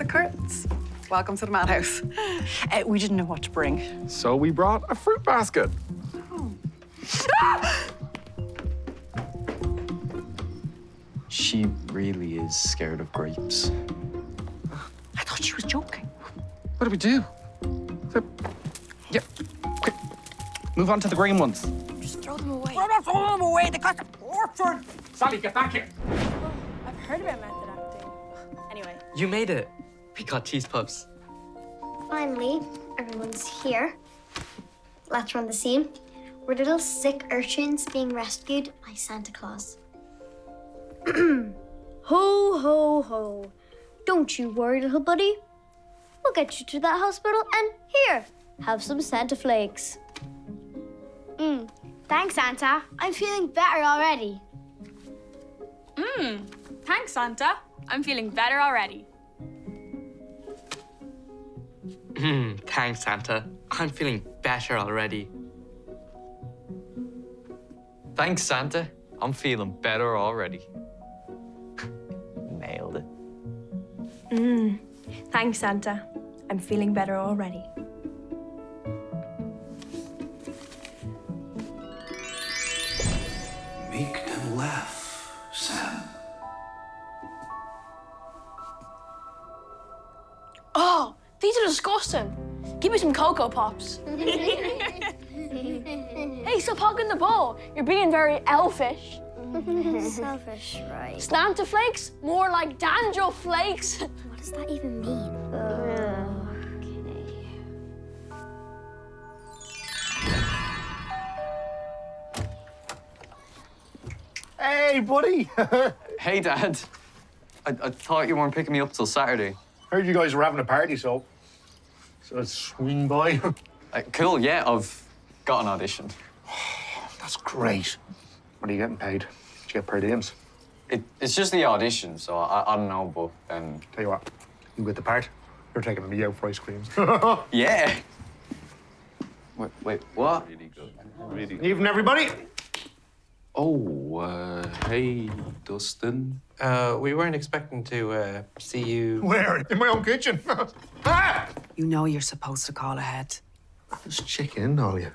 classic curtains. Welcome to the madhouse. We didn't know what to bring. So we brought a fruit basket. She really is scared of grapes. I thought she was joking. What do we do? Yep. Quick. Move on to the green ones. Just throw them away. Throw them away. They cost a fortune. Sally, get back here. I've heard about method acting. Anyway. You made it. We got cheese puffs. Finally, everyone's here. Let's run the scene. We're little sick urchins being rescued by Santa Claus. Ho, ho, ho. Don't you worry, little buddy. We'll get you to that hospital, and here, have some Santa flakes. Thanks, Santa. I'm feeling better already. Thanks, Santa. I'm feeling better already. Thanks, Santa. I'm feeling better already. Thanks, Santa. I'm feeling better already. Nailed it. Thanks, Santa. I'm feeling better already. Make them laugh, Sam. Oh, these are disgusting. Give me some Cocoa Pops. Hey, stop hogging the ball. You're being very elfish. Selfish, right? Santa flakes? More like dandruff flakes. What does that even mean? Hey, buddy. Hey, Dad. I thought you weren't picking me up till Saturday. Heard you guys were having a party, so let's swing by. Cool, yeah, I've got an audition. That's great. What are you getting paid? Did you get per diems? It's just the audition, so I don't know, but Tell you what, you get the part. You're taking me out for ice creams. yeah. Wait, what? Really good. Really good. Evening, everybody. Oh, hey, Dustin. We weren't expecting to see you. Where? In my own kitchen. Ah! You know you're supposed to call ahead. Just check in, all you.